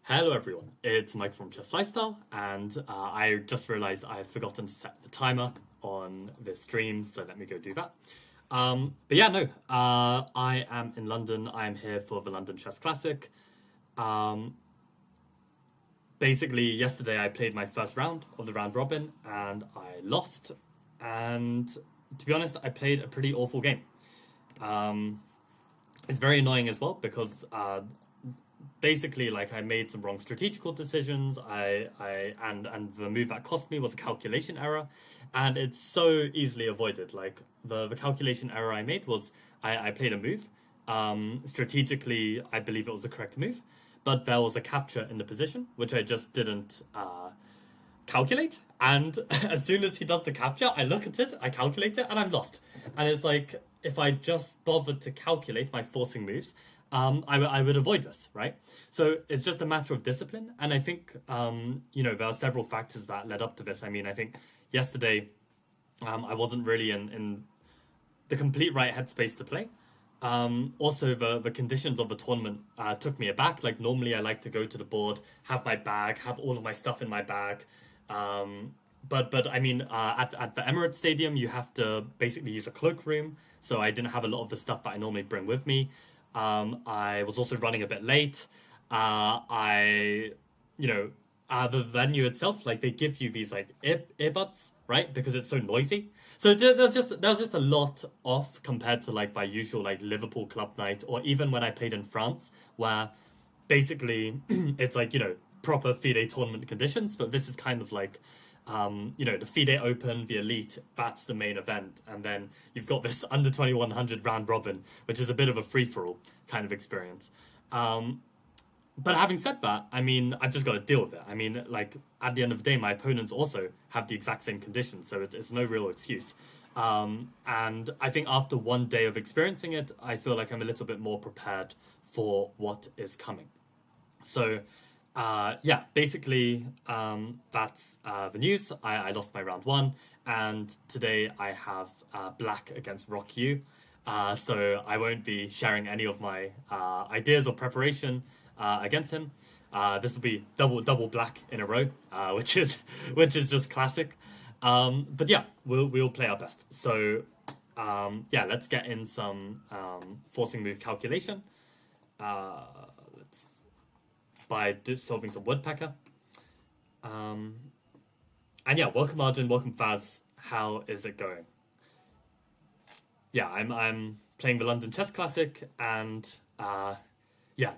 Hello everyone, it's Mike from Chess Lifestyle, and I just realized I have forgotten to set the timer on this stream, so let me go do that. But yeah, no, I am in London. I am here for the London Chess Classic. Um, Basically, yesterday I played my first round of the round robin, and I lost. And to be honest, I played a pretty awful game. Um, it's very annoying as well because basically like I made some wrong strategical decisions. And the move that cost me was a calculation error, and it's so easily avoided. Like the calculation error I made was I played a move. Strategically, I believe it was the correct move, but there was a capture in the position which I just didn't calculate. And as soon as he does the capture, I look at it, I calculate it, and I'm lost. And it's like if I just bothered to calculate my forcing moves, I would avoid this, right? So it's just a matter of discipline. And I think, there are several factors that led up to this. I mean, I think yesterday I wasn't really in the complete right headspace to play. Also, the conditions of the tournament took me aback. Like, normally I like to go to the board, have my bag, have all of my stuff in my bag. But I mean, at the Emirates Stadium, you have to basically use a cloakroom. So I didn't have a lot of the stuff that I normally bring with me. I was also running a bit late. The venue itself, like they give you these like earbuds, right? Because it's so noisy. So there's just a lot off compared to like my usual like Liverpool club night, or even when I played in France, where basically it's like proper FIDE tournament conditions. But this is kind of like the FIDE Open, the Elite, that's the main event. And then you've got this under 2100 round robin, which is a bit of a free-for-all kind of experience. But having said that, I mean, I've just got to deal with it. I mean, like, at the end of the day, my opponents also have the exact same conditions, so it's no real excuse. And I think after one day of experiencing it, I feel like I'm a little bit more prepared for what is coming. So, basically, that's the news. I lost my round one, and today I have black against Rock U. So I won't be sharing any of my ideas or preparation against him. This will be double black in a row, which is just classic. But yeah, we'll play our best. So let's get in some forcing move calculation. Let's by solving some Woodpecker. And yeah, welcome Arjun, welcome Faz. How is it going? Yeah, I'm playing the London Chess Classic, and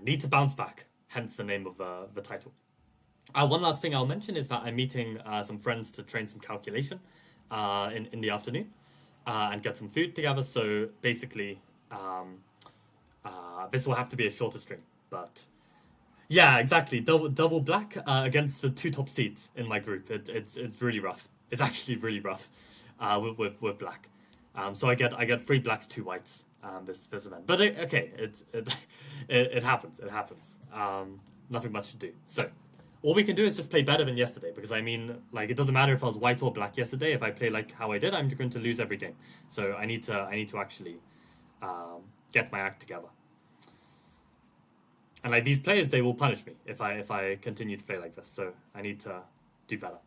need to bounce back. Hence the name of the title. One last thing I'll mention is that I'm meeting some friends to train some calculation in the afternoon and get some food together. So basically, this will have to be a shorter stream. But yeah, exactly. Double black against the two top seeds in my group. It's really rough. It's actually really rough with black. So I get three blacks, two whites. This event, but okay, it happens. It happens. Nothing much to do. So all we can do is just play better than yesterday, because I mean, like, it doesn't matter if I was white or black yesterday. If I play like how I did, I'm just going to lose every game. So I need to actually get my act together. And like, these players, they will punish me if I continue to play like this. So I need to do better.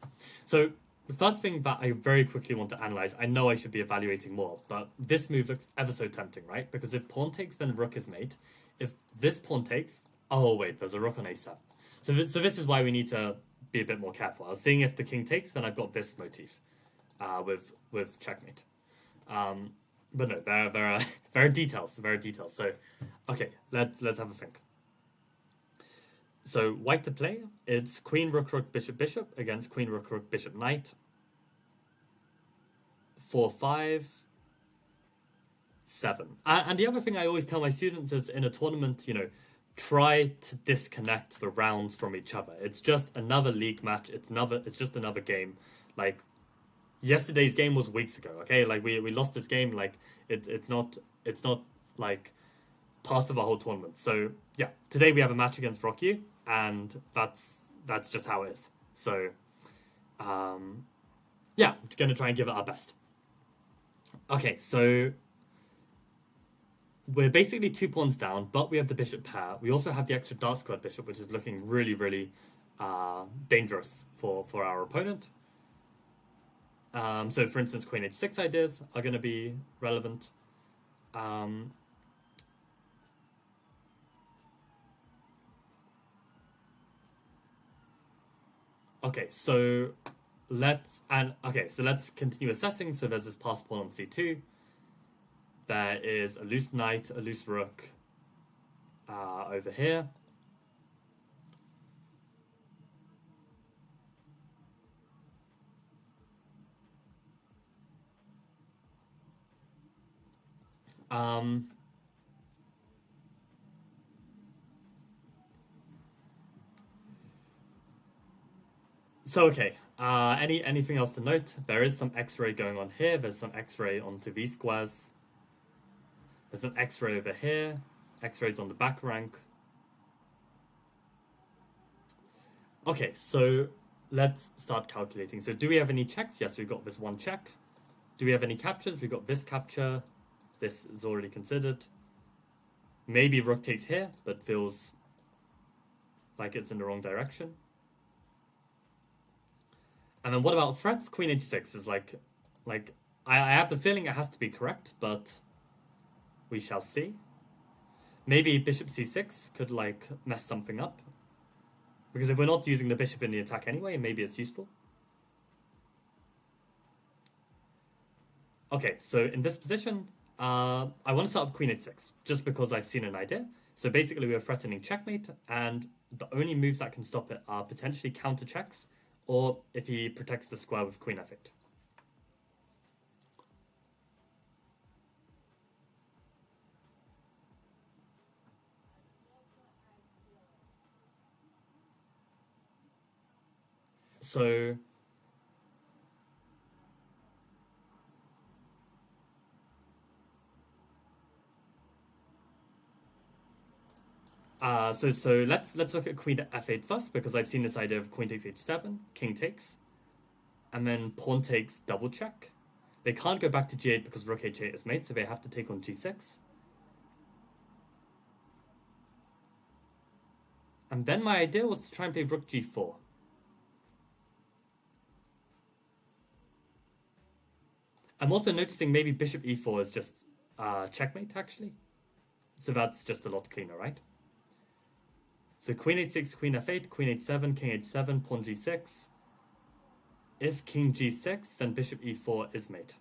So the first thing that I very quickly want to analyze, I know I should be evaluating more, but this move looks ever so tempting, right? Because if pawn takes, then rook is mate. If this pawn takes, oh wait, there's a rook on a7. So this is why we need to be a bit more careful. I was seeing if the king takes, then I've got this motif with checkmate. But no, there are details, there are details. So okay, let's have a think. So white to play, it's queen, rook, rook, bishop, bishop against queen, rook, rook, bishop, knight. 4-5, 7. And the other thing I always tell my students is, in a tournament, try to disconnect the rounds from each other. It's just another league match. It's just another game. Like, yesterday's game was weeks ago. Okay, like we lost this game. Like it's not like part of our whole tournament. So yeah, today we have a match against Rock U, and that's just how it is. So yeah, I'm gonna try and give it our best. Okay, so we're basically 2 pawns down, but we have the bishop pair. We also have the extra dark squared bishop, which is looking really, really dangerous for our opponent. So, for instance, queen h6 ideas are going to be relevant. Okay, so let's continue assessing. So there's this passed pawn on c2. There is a loose knight, a loose rook over here. So okay, anything else to note? There is some X-ray going on here. There's some X-ray onto V squares. There's an X-ray over here. X-rays on the back rank. Okay, so let's start calculating. So do we have any checks? Yes, we've got this one check. Do we have any captures? We've got this capture. This is already considered. Maybe rook takes here, but feels like it's in the wrong direction. And then what about threats? Queen h6 is like I have the feeling it has to be correct, but we shall see. Maybe bishop c6 could like mess something up. Because if we're not using the bishop in the attack anyway, maybe it's useful. Okay, so in this position, I want to start with queen h6, just because I've seen an idea. So basically we're threatening checkmate, and the only moves that can stop it are potentially counter checks, or if he protects the square with queen f8. So let's look at queen f8 first, because I've seen this idea of queen takes h7, king takes, and then pawn takes double check. They can't go back to g8 because rook h8 is mate, so they have to take on g6. And then my idea was to try and play rook g4. I'm also noticing maybe bishop e4 is just checkmate, actually. So that's just a lot cleaner, right? So queen h6, queen f8, queen h7, king h7, pawn g6. If king g6, then bishop e4 is mate.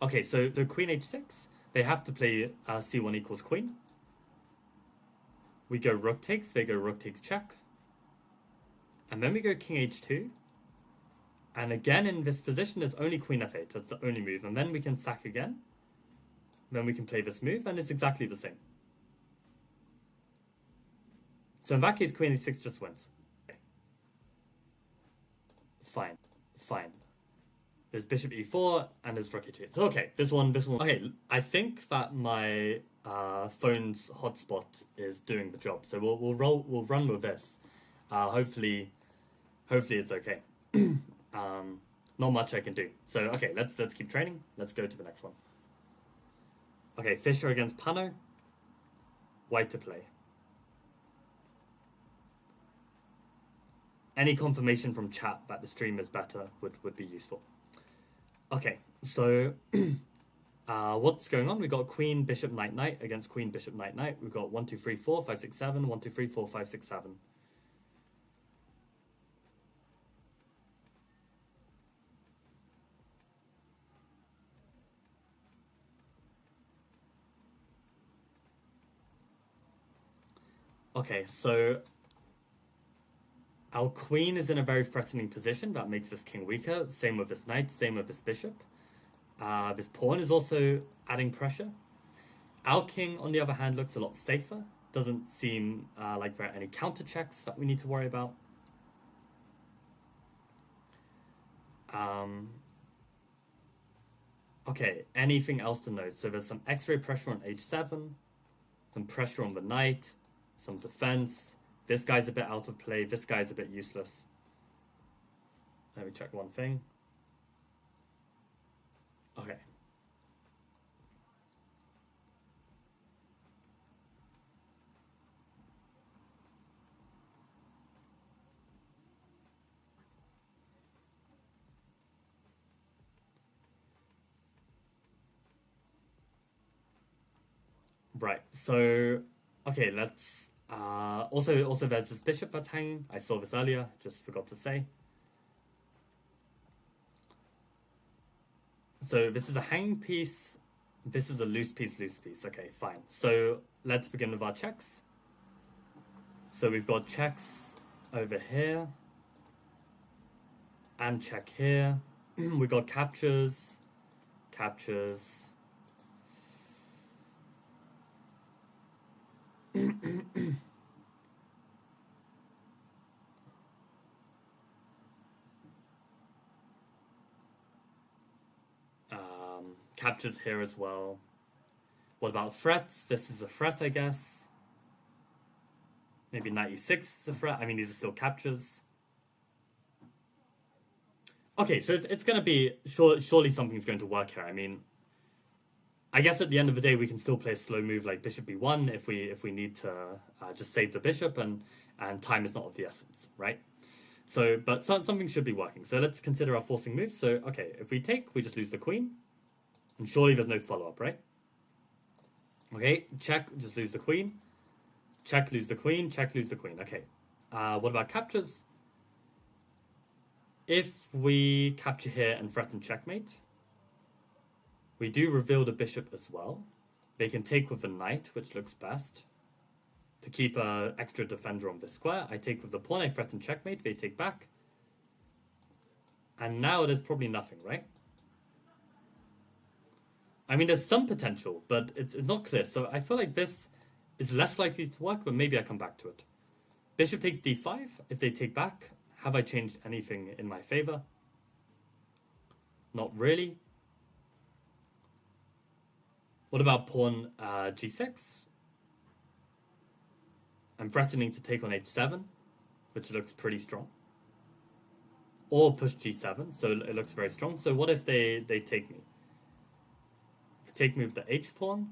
Okay, so the queen h6, they have to play c1 equals queen. We go rook takes, they go rook takes check. And then we go king h2. And again, in this position, there's only queen f8. That's the only move. And then we can sack again. Then we can play this move, and it's exactly the same. So in that case, queen h6 just wins. Okay. Fine. There's bishop e4, and there's rook h8. So okay, this one. Okay, I think that my phone's hotspot is doing the job. So we'll run with this. Hopefully it's okay. Not much I can do. So okay, let's keep training. Let's go to the next one. Okay, Fischer against Pano. White to play. Any confirmation from chat that the stream is better would be useful. Okay, so what's going on? We've got queen, bishop, knight, knight against queen, bishop, knight, knight. We've got 1, 2, 3, 4, 5, 6, 7, 1, 2, 3, 4, 5, 6, 7. Okay, so our queen is in a very threatening position. That makes this king weaker. Same with this knight, same with this bishop. This pawn is also adding pressure. Our king, on the other hand, looks a lot safer. Doesn't seem like there are any counter checks that we need to worry about. Okay, anything else to note? So there's some X-ray pressure on h7, some pressure on the knight, some defense. This guy's a bit out of play. This guy's a bit useless. Let me check one thing. Okay. Right. So, okay, let's. Also, there's this bishop that's hanging. I saw this earlier. Just forgot to say. So this is a hanging piece. This is a loose piece, loose piece. Okay, fine. So let's begin with our checks. So we've got checks over here and check here. We've got captures, captures. Captures here as well. What about threats? This is a threat, I guess. Maybe 96 is a threat. I mean, these are still captures. Okay, so it's going to be... Surely something's going to work here. I mean, I guess at the end of the day, we can still play a slow move like bishop b1 if we need to just save the bishop and time is not of the essence, right? So, but something should be working. So let's consider our forcing moves. So, okay, if we take, we just lose the queen. And surely there's no follow-up, right? Okay, check, just lose the queen. Check, lose the queen. Check, lose the queen. Okay. What about captures? If we capture here and threaten checkmate, we do reveal the bishop as well. They can take with the knight, which looks best. To keep an extra defender on this square, I take with the pawn, I threaten checkmate, they take back. And now there's probably nothing, right? I mean, there's some potential, but it's not clear. So I feel like this is less likely to work, but maybe I come back to it. Bishop takes d5. If they take back, have I changed anything in my favor? Not really. What about pawn g6? I'm threatening to take on h7, which looks pretty strong. Or push g7, so it looks very strong. So what if they take me? Take me with the h-pawn.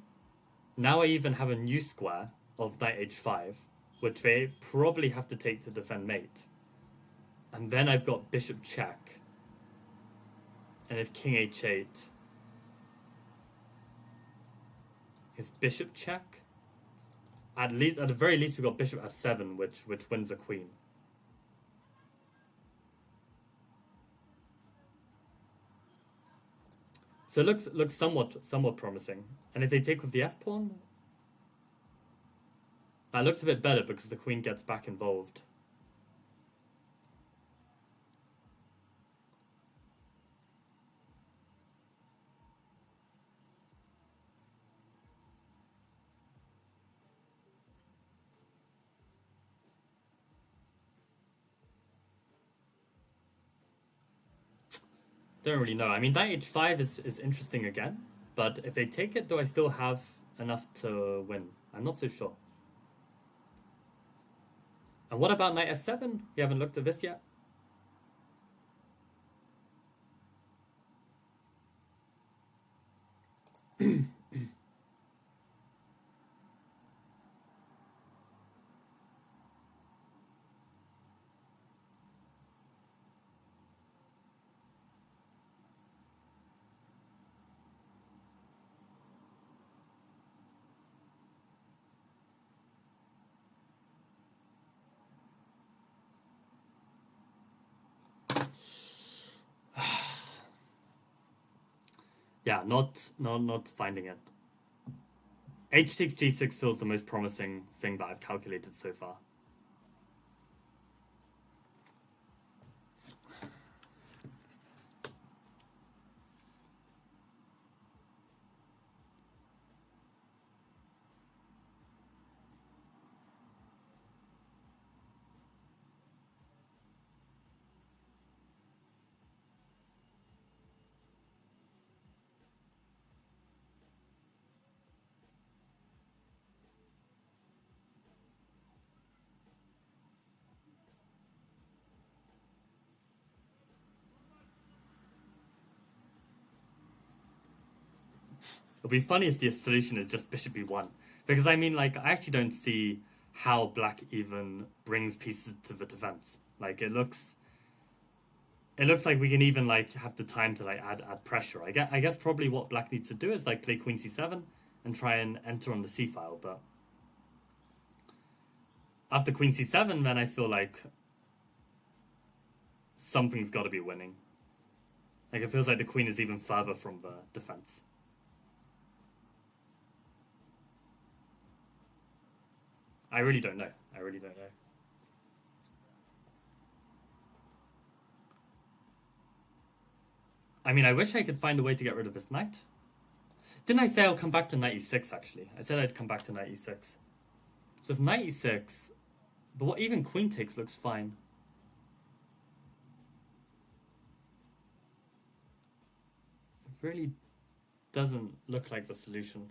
Now I even have a new square of knight h5, which they probably have to take to defend mate. And then I've got bishop check. And if king h8 is bishop check, at the very least we've got bishop f7, which wins the queen. So it looks somewhat promising. And if they take with the f-pawn, that looks a bit better because the queen gets back involved. Don't really know. I mean, knight h5 is interesting again, but if they take it, do I still have enough to win? I'm not so sure. And what about knight f7? You haven't looked at this yet? Yeah, not finding it. H takes g6 feels the most promising thing that I've calculated so far. It'll be funny if the solution is just bishop b1. Because I mean, like, I actually don't see how black even brings pieces to the defense. Like, it looks like we can even, like, have the time to, like, add pressure. I guess probably what black needs to do is, like, play queen c7 and try and enter on the c file, but after queen c7, then I feel like something's got to be winning. Like, it feels like the queen is even further from the defense. I really don't know. I really don't know. I mean, I wish I could find a way to get rid of this knight. Didn't I say I'll come back to knight e6, actually? I said I'd come back to knight e6. So if knight e6... But what even queen takes looks fine. It really doesn't look like the solution.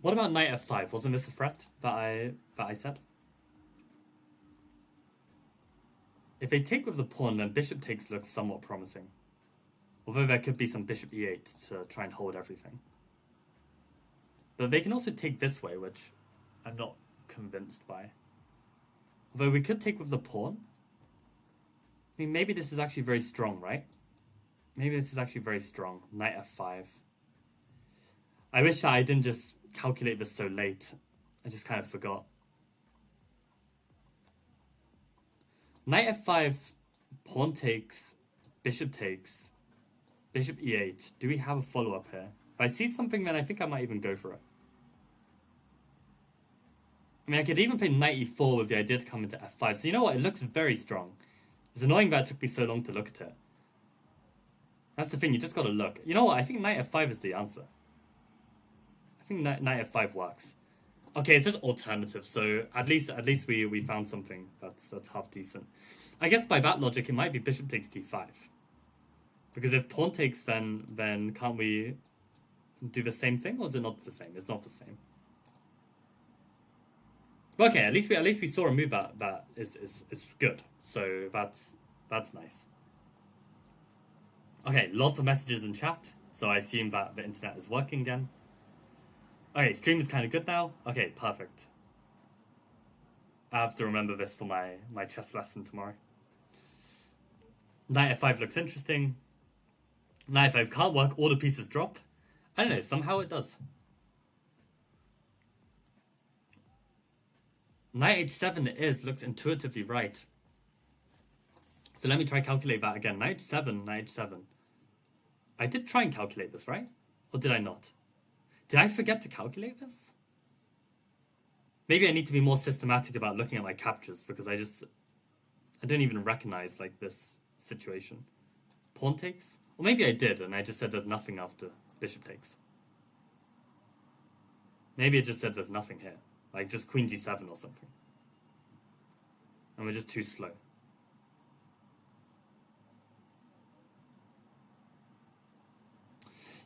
What about knight f5? Wasn't this a threat that I said? If they take with the pawn, then bishop takes looks somewhat promising. Although there could be some bishop e8 to try and hold everything. But they can also take this way, which I'm not convinced by. Although we could take with the pawn. I mean, maybe this is actually very strong, right? Maybe this is actually very strong. Knight f5. I wish I didn't just calculate this so late. I just kind of forgot. Knight f5, pawn takes, bishop takes, bishop e8. Do we have a follow-up here? If I see something, then I think I might even go for it. I mean, I could even play knight e4 with the idea to come into f5. So you know what? It looks very strong. It's annoying that it took me so long to look at it. That's the thing, you just gotta look. You know what? I think knight f5 is the answer. I think knight f5 works. Okay, it says alternative, so at least we found something that's half decent. I guess by that logic, it might be bishop takes d5. Because if pawn takes, then can't we do the same thing, or is it not the same? It's not the same. Okay, at least we saw a move that is good. So that's nice. Okay, lots of messages in chat, so I assume that the internet is working again. Okay, stream is kind of good now. Okay, perfect. I have to remember this for my chess lesson tomorrow. Knight f5 looks interesting. Knight f5 can't work, all the pieces drop. I don't know, somehow it does. Knight h7 looks intuitively right. So let me try calculate that again. Knight h7. I did try and calculate this, right? Or did I not? Did I forget to calculate this? Maybe I need to be more systematic about looking at my captures, because I don't even recognize like this situation. Pawn takes? Or maybe I did and I just said there's nothing after bishop takes. Maybe it just said there's nothing here. Like just queen g7 or something. And we're just too slow.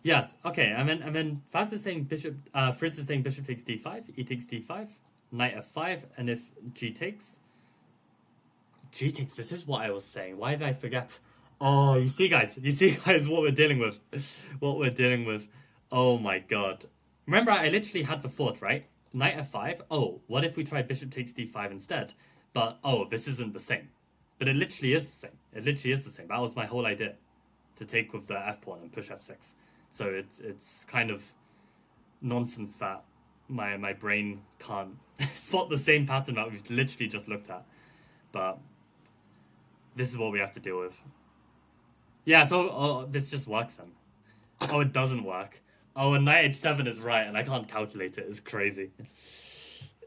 Yes, okay, and then Faz is saying Frizz is saying bishop takes d5, e takes d5, knight f5, and if g takes, this is what I was saying. Why did I forget? Oh, you see guys what we're dealing with. Oh my god. Remember, I literally had the thought, right? Knight f5, oh, what if we try bishop takes d5 instead? But, oh, this isn't the same. But it literally is the same. That was my whole idea, to take with the f-pawn and push f6. So it's kind of nonsense that my brain can't spot the same pattern that we've literally just looked at. But this is what we have to deal with. Yeah, so this just works then. Oh, it doesn't work. Oh, and knight h7 is right, and I can't calculate it. It's crazy.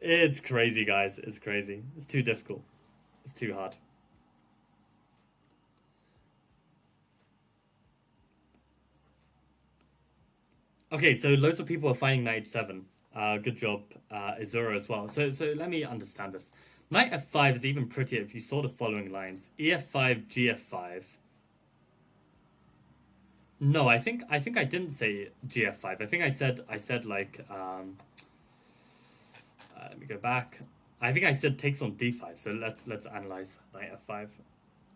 It's crazy, guys. It's crazy. It's too difficult. It's too hard. Okay, so loads of people are finding knight h7. Good job, Azura as well. So let me understand this. Knight f5 is even prettier if you saw the following lines: ef5, gf5. No, I think I didn't say gf5. I think I said like let me go back. I think I said takes on d5. So let's analyze knight f5.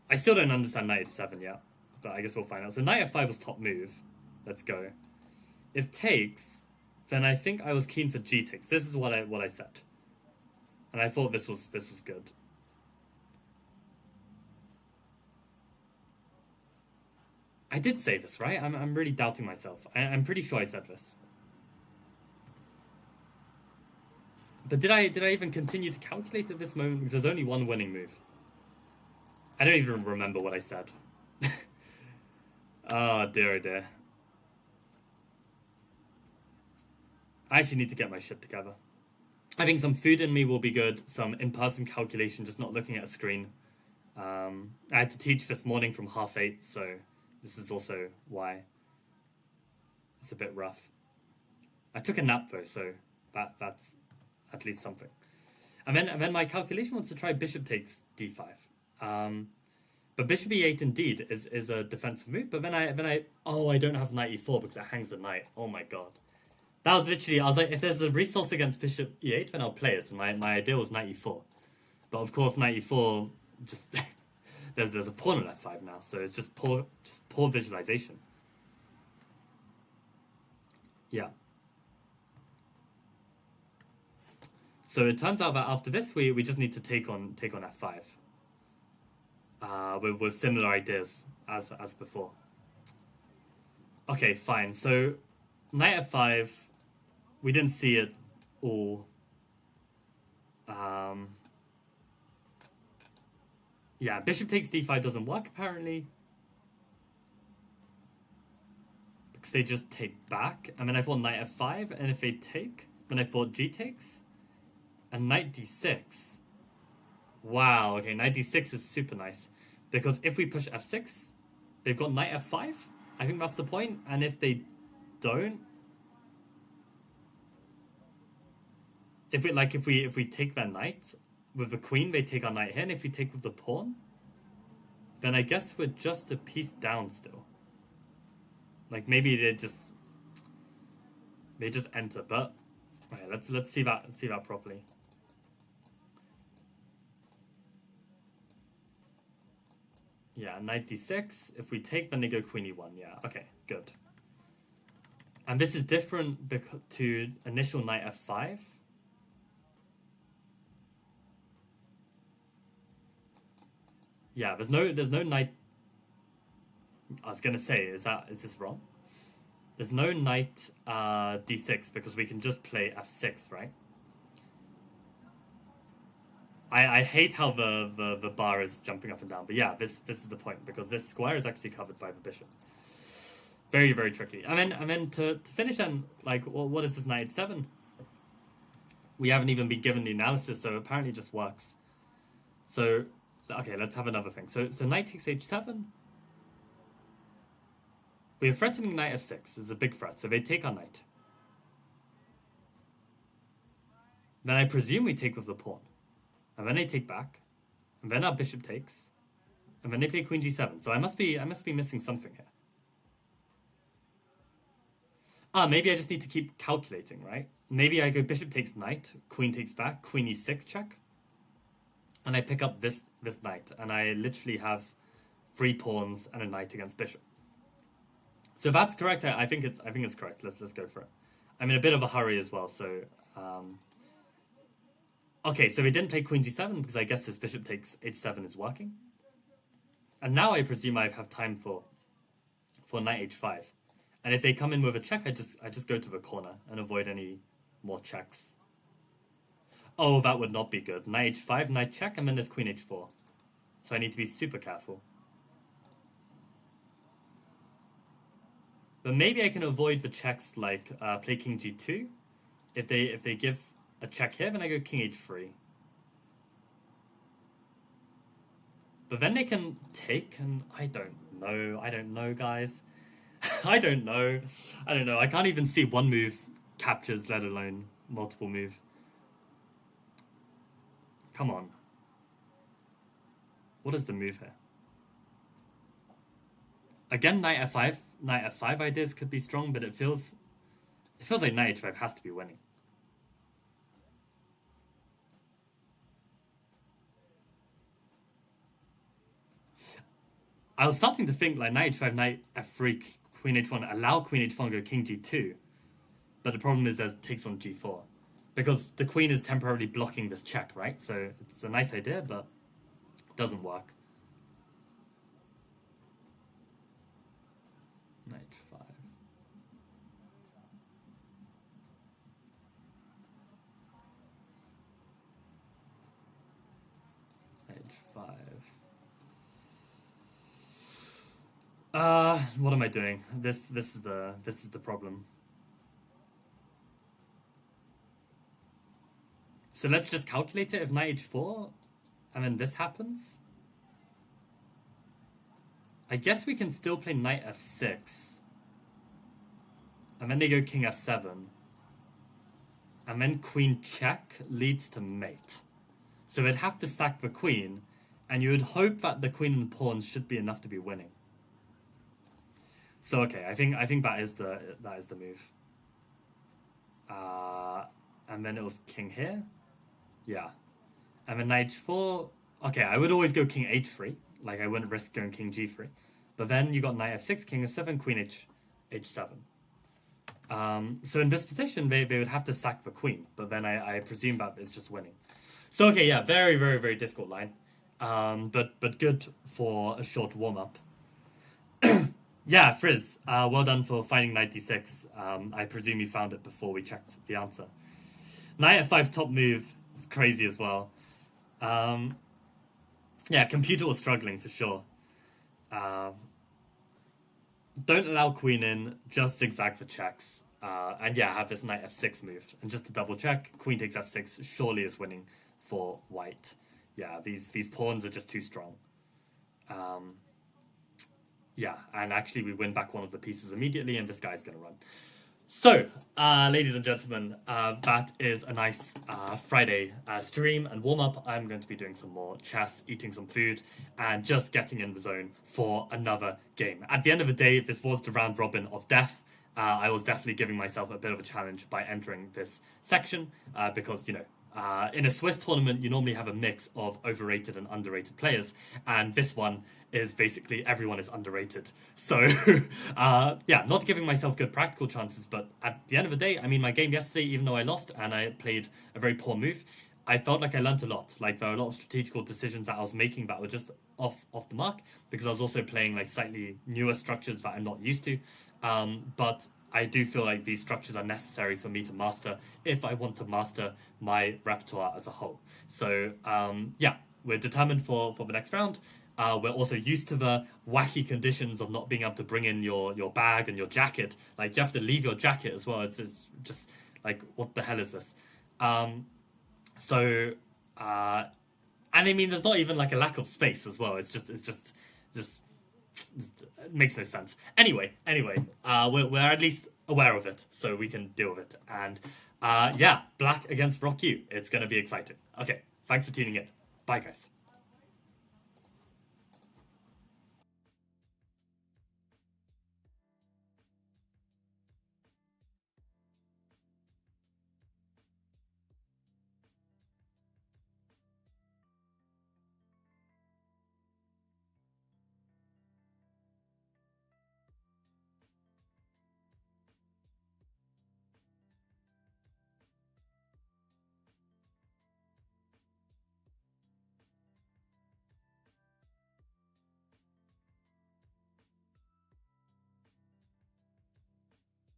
I still don't understand knight h7 yet, but I guess we'll find out. So knight f5 was top move. Let's go. If takes, then I think I was keen for g takes. This is what I said, and I thought this was good. I did say this, right? I'm really doubting myself. I'm pretty sure I said this. But did I even continue to calculate at this moment? Because there's only one winning move. I don't even remember what I said. Oh dear, oh dear. I actually need to get my shit together. I think some food in me will be good. Some in-person calculation, just not looking at a screen. I had to teach this morning from 8:30, so this is also why it's a bit rough. I took a nap though, so that's at least something. And then my calculation wants to try bishop takes d5. But bishop e8 indeed is a defensive move. But then I don't have knight e4 because it hangs the knight. Oh my god. That was literally, I was like, if there's a resource against bishop e8, then I'll play it. And my idea was knight e4. But of course, knight e4, just, there's a pawn on f5 now. So it's just poor visualization. Yeah. So it turns out that after this, we just need to take on f5. With similar ideas as before. Okay, fine. So knight f5, we didn't see it all. Yeah, bishop takes d5 doesn't work apparently. Because they just take back. And then I thought knight f5, and if they take, then I thought g takes. And knight d6. Wow, okay, knight d6 is super nice. Because if we push f6, they've got knight f5. I think that's the point. And if they don't, if we take their knight with the queen, they take our knight here. And if we take with the pawn, then I guess we're just a piece down still. Like maybe they just enter. But okay, let's see that properly. Yeah, knight d6. If we take, then they go queen e1. Yeah, okay, good. And this is different to initial knight f5. Yeah, there's no knight. I was gonna say, is this wrong? There's no knight d6 because we can just play f6, right? I hate how the bar is jumping up and down, but yeah, this is the point because this square is actually covered by the bishop. Very, very tricky. And then to finish then, like, well, what is this knight h7? We haven't even been given the analysis, so apparently it just works. So okay, let's have another thing. So knight takes h7. We are threatening knight f6. This is a big threat, so they take our knight. Then I presume we take with the pawn. And then they take back. And then our bishop takes. And then they play queen g7. So I must be missing something here. Maybe I just need to keep calculating, right? Maybe I go bishop takes knight, queen takes back, queen e6 check. And I pick up this knight. And I literally have 3 pawns and a knight against bishop. So if that's correct, I think it's correct. Let's go for it. I'm in a bit of a hurry as well, so okay, so we didn't play queen g7 because I guess this bishop takes h7 is working. And now I presume I have time for knight h5. And if they come in with a check, I just go to the corner and avoid any more checks. Oh, that would not be good. Knight h5, knight check, and then there's queen h4. So I need to be super careful. But maybe I can avoid the checks like play king g2. If they give a check here, then I go king h3. But then they can take, and I don't know, guys. I don't know. I can't even see one move captures, let alone multiple move. Come on. What is the move here? Again, knight f5. Knight f5 ideas could be strong, but it feels like knight h5 has to be winning. I was starting to think like knight h5, knight f3, queen h1, allow queen h1, go king g2. But the problem is there's takes on g4. Because the queen is temporarily blocking this check, right? So it's a nice idea, but it doesn't work. Knight h5. Knight h5. What am I doing? This is the problem. So let's just calculate it. If knight h4, and then this happens, I guess we can still play knight f6, and then they go king f7, and then queen check leads to mate. So they'd have to sack the queen, and you would hope that the queen and pawns should be enough to be winning. So okay, I think that is the move. And then it was king here. Yeah. And then knight h4. Okay, I would always go king h3. Like, I wouldn't risk going king g3. But then you got knight f6, king f7, queen h7. So in this position, they would have to sack the queen. But then I presume that it's just winning. So, okay, yeah, very, very, very difficult line. But good for a short warm-up. Yeah, Frizz, well done for finding knight d6. I presume you found it before we checked the answer. Knight f5 top move is crazy as well. Yeah, computer was struggling for sure. Don't allow queen in, just zigzag for checks. And yeah, have this knight f6 move. And just to double check, queen takes f6 surely is winning for white. Yeah, these pawns are just too strong. Yeah, and actually we win back one of the pieces immediately, and this guy's going to run. So, ladies and gentlemen, that is a nice Friday stream and warm-up. I'm going to be doing some more chess, eating some food, and just getting in the zone for another game. At the end of the day, this was the round robin of death. I was definitely giving myself a bit of a challenge by entering this section, because, you know, in a Swiss tournament, you normally have a mix of overrated and underrated players, and this one is basically everyone is underrated. So, yeah, not giving myself good practical chances, but at the end of the day, I mean, my game yesterday, even though I lost and I played a very poor move, I felt like I learned a lot. Like, there were a lot of strategical decisions that I was making that were just off the mark, because I was also playing, like, slightly newer structures that I'm not used to. But I do feel like these structures are necessary for me to master if I want to master my repertoire as a whole. So, yeah, we're determined for the next round. We're also used to the wacky conditions of not being able to bring in your bag and your jacket. Like, you have to leave your jacket as well. It's just like, what the hell is this? And I mean, there's not even like a lack of space as well. It's just it makes no sense. Anyway, we're at least aware of it, so we can deal with it. And yeah, black against Rock U. It's going to be exciting. Okay, thanks for tuning in. Bye, guys.